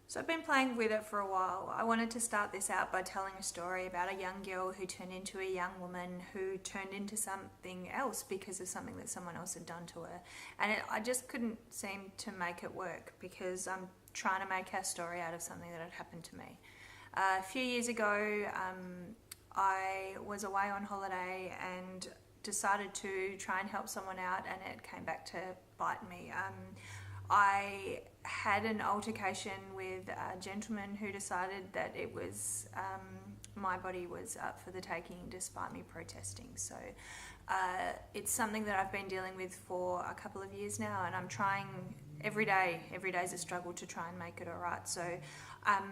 So I've been playing with it for a while. I wanted to start this out by telling a story about a young girl who turned into a young woman who turned into something else because of something that someone else had done to her. I just couldn't seem to make it work because I'm trying to make our story out of something that had happened to me. A few years ago, I was away on holiday and decided to try and help someone out, and it came back to bite me. I had an altercation with a gentleman who decided that it was my body was up for the taking despite me protesting. So it's something that I've been dealing with for a couple of years now, and I'm trying every day. Every day is a struggle to try and make it all right. So um,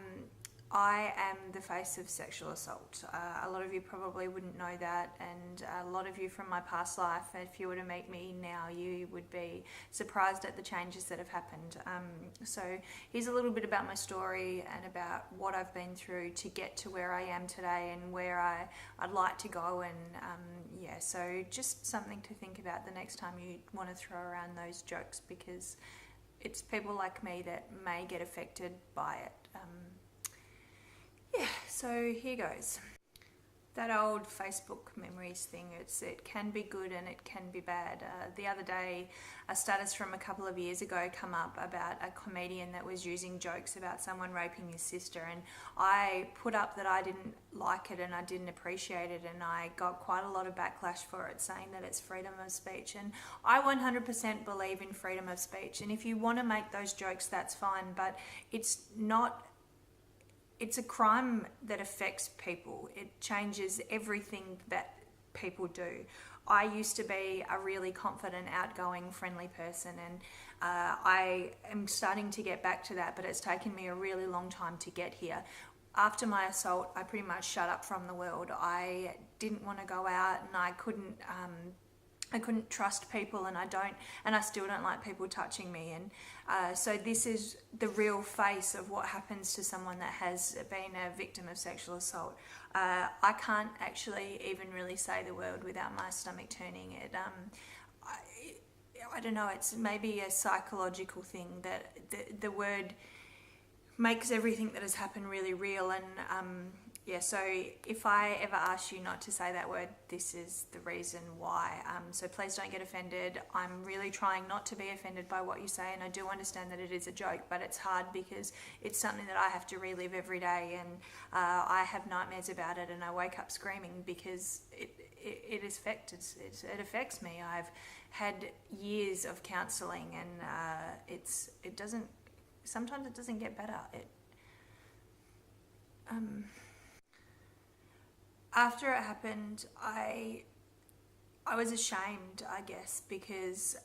I am the face of sexual assault. A lot of you probably wouldn't know that, and a lot of you from my past life, if you were to meet me now, you would be surprised at the changes that have happened. So here's a little bit about my story and about what I've been through to get to where I am today and where I'd like to go. And so just something to think about the next time you want to throw around those jokes, because it's people like me that may get affected by it. So here goes. That old Facebook memories thing, it can be good and it can be bad. The other day, a status from a couple of years ago come up about a comedian that was using jokes about someone raping his sister, and I put up that I didn't like it and I didn't appreciate it, and I got quite a lot of backlash for it, saying that it's freedom of speech. And I 100% believe in freedom of speech, and if you want to make those jokes, that's fine, but it's a crime that affects people. It changes everything that people do. I used to be a really confident, outgoing, friendly person, and I am starting to get back to that, but it's taken me a really long time to get here. After my assault, I pretty much shut up from the world. I didn't want to go out, and I couldn't trust people, and I still don't like people touching me. And so this is the real face of what happens to someone that has been a victim of sexual assault. I can't actually even really say the word without my stomach turning. I don't know, it's maybe a psychological thing that the word makes everything that has happened really real. And so if I ever ask you not to say that word, this is the reason why. So please don't get offended. I'm really trying not to be offended by what you say, and I do understand that it is a joke, but it's hard because it's something that I have to relive every day, and I have nightmares about it, and I wake up screaming because it affects me. I've had years of counselling, and sometimes it doesn't get better. After it happened, I was ashamed, I guess, because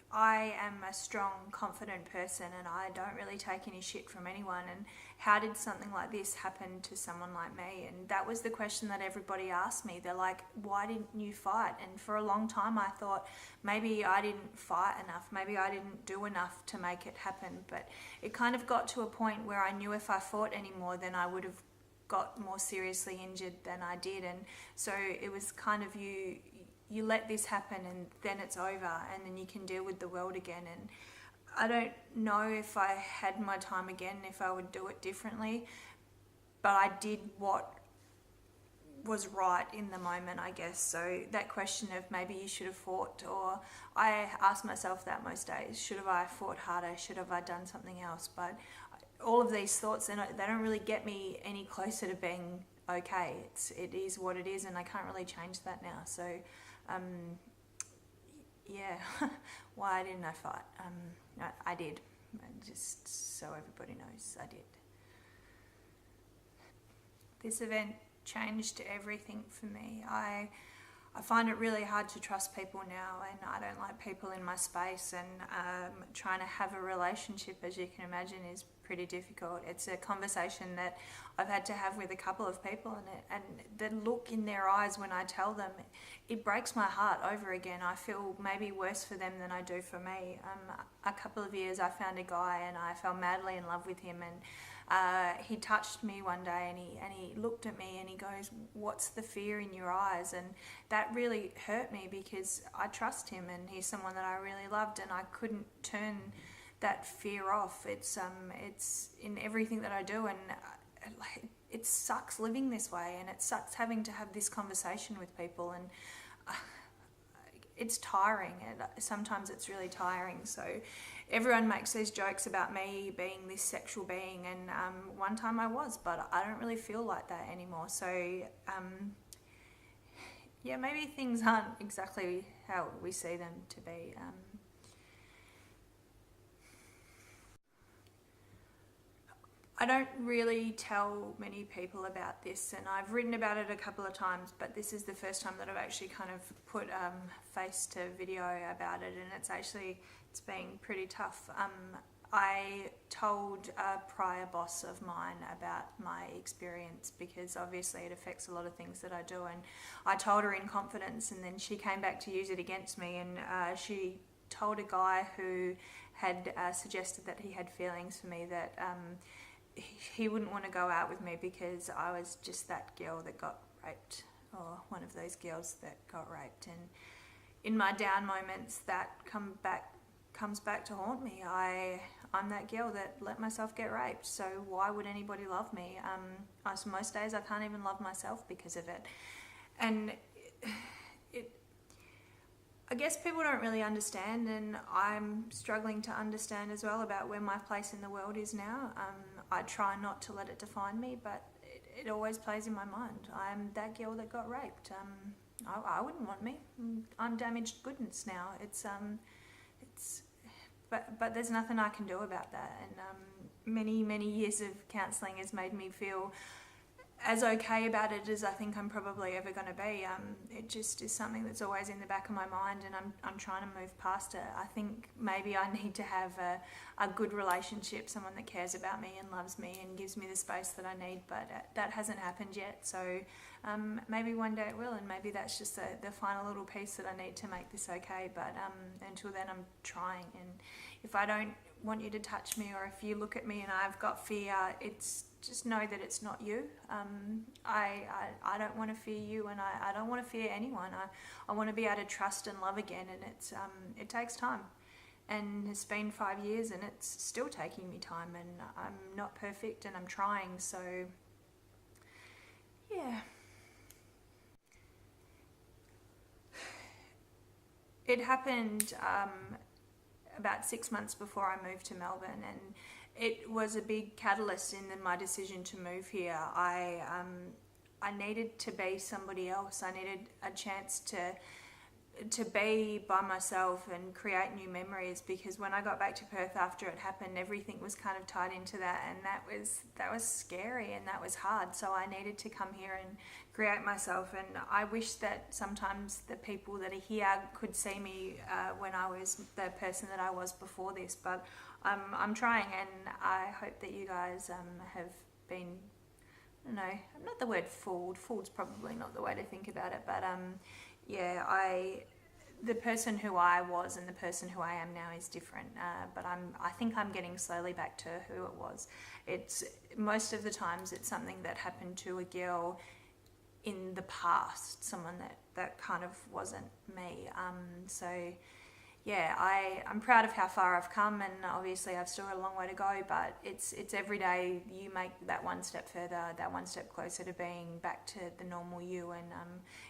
I am a strong, confident person, and I don't really take any shit from anyone. And how did something like this happen to someone like me? And that was the question that everybody asked me. They're like, why didn't you fight? And for a long time I thought maybe I didn't fight enough, maybe I didn't do enough to make it happen. But it kind of got to a point where I knew if I fought anymore, then I would have got more seriously injured than I did. And so it was kind of you let this happen and then it's over, and then you can deal with the world again. And I don't know if I had my time again, if I would do it differently, but I did what was right in the moment, I guess. So that question of maybe you should have fought, or I ask myself that most days, should have I fought harder, should have I done something else? But all of these thoughts, they don't really get me any closer to being okay. It is what it is, and I can't really change that now. So why didn't I fight? I did, just so everybody knows, I did. This event changed everything for me. I find it really hard to trust people now, and I don't like people in my space, and trying to have a relationship, as you can imagine, is pretty difficult. It's a conversation that I've had to have with a couple of people, and the look in their eyes when I tell them, it breaks my heart over again. I feel maybe worse for them than I do for me. A couple of years I found a guy and I fell madly in love with him, and he touched me one day, and he looked at me and he goes, "What's the fear in your eyes?" And that really hurt me because I trust him and he's someone that I really loved, and I couldn't turn that fear off. It's in everything that I do, and it sucks living this way, and it sucks having to have this conversation with people, and it's tiring. Sometimes it's really tiring. So everyone makes these jokes about me being this sexual being, and one time I was, but I don't really feel like that anymore. So yeah, maybe things aren't exactly how we see them to be. I don't really tell many people about this, and I've written about it a couple of times, but this is the first time that I've actually kind of put face to video about it, and it's been pretty tough. I told a prior boss of mine about my experience, because obviously it affects a lot of things that I do, and I told her in confidence, and then she came back to use it against me, and she told a guy who had suggested that he had feelings for me that he wouldn't want to go out with me because I was just that girl that got raped, or one of those girls that got raped. And in my down moments, that comes back to haunt me. I'm that girl that let myself get raped, so why would anybody love me? Most days I can't even love myself because of it. And I guess people don't really understand, and I'm struggling to understand as well about where my place in the world is now. I try not to let it define me, but it always plays in my mind. I'm that girl that got raped. I wouldn't want me. I'm damaged goodness now. But there's nothing I can do about that. And many years of counselling has made me feel as okay about it as I think I'm probably ever going to be. It just is something that's always in the back of my mind, and I'm trying to move past it. I think maybe I need to have a good relationship, someone that cares about me and loves me and gives me the space that I need, but that hasn't happened yet. So maybe one day it will, and maybe that's just the final little piece that I need to make this okay. But until then, I'm trying. And if I don't want you to touch me, or if you look at me and I've got fear, it's just know that it's not you. I don't want to fear you, and I don't want to fear anyone. I want to be able to trust and love again, and it takes time. And it's been 5 years, and it's still taking me time, and I'm not perfect, and I'm trying. So yeah. It happened about 6 months before I moved to Melbourne, and it was a big catalyst in my decision to move here. I needed to be somebody else. I needed a chance to be by myself and create new memories, because when I got back to Perth after it happened, everything was kind of tied into that, and that was scary, and that was hard. So I needed to come here and create myself, and I wish that sometimes the people that are here could see me when I was the person that I was before this. But I'm trying, and I hope that you guys have been, I don't know, not the word fooled. Fooled's probably not the way to think about it, but yeah, the person who I was and the person who I am now is different, but I think I'm getting slowly back to who it was. It's most of the times it's something that happened to a girl in the past, someone that kind of wasn't me. So yeah, I'm proud of how far I've come, and obviously I've still got a long way to go, but it's every day you make that one step further, that one step closer to being back to the normal you. And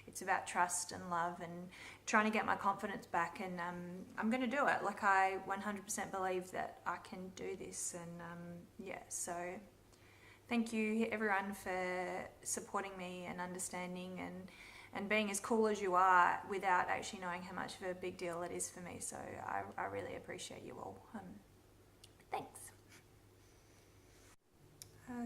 it's about trust and love and trying to get my confidence back, and I'm going to do it. Like, I 100% believe that I can do this, and yeah, so thank you everyone for supporting me and understanding and being as cool as you are without actually knowing how much of a big deal it is for me. So I really appreciate you all. Thanks.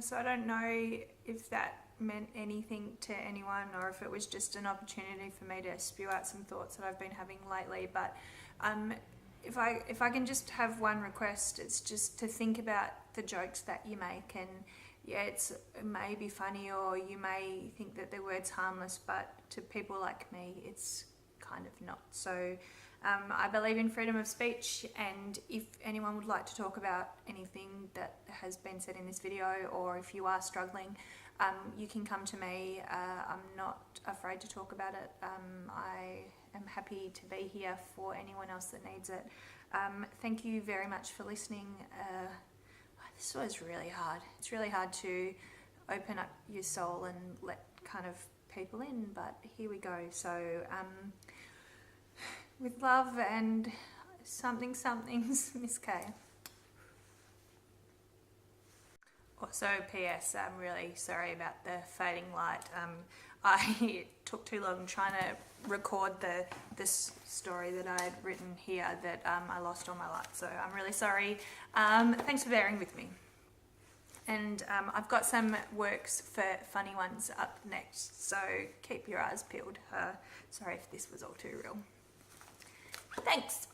So I don't know if that meant anything to anyone, or if it was just an opportunity for me to spew out some thoughts that I've been having lately. But if I can just have one request, it's just to think about the jokes that you make. And yeah, it may be funny, or you may think that the word's harmless, but to people like me, it's kind of not. So I believe in freedom of speech, and if anyone would like to talk about anything that has been said in this video, or if you are struggling, you can come to me. I'm not afraid to talk about it. I am happy to be here for anyone else that needs it. Thank you very much for listening. This was really hard. It's really hard to open up your soul and let kind of people in, but here we go. So with love and something's Miss K. Also, P.S. I'm really sorry about the fading light. I took too long trying to record this story that I had written here that I lost all my light. So I'm really sorry. Thanks for bearing with me. And I've got some works for funny ones up next, so keep your eyes peeled. Sorry if this was all too real. Thanks.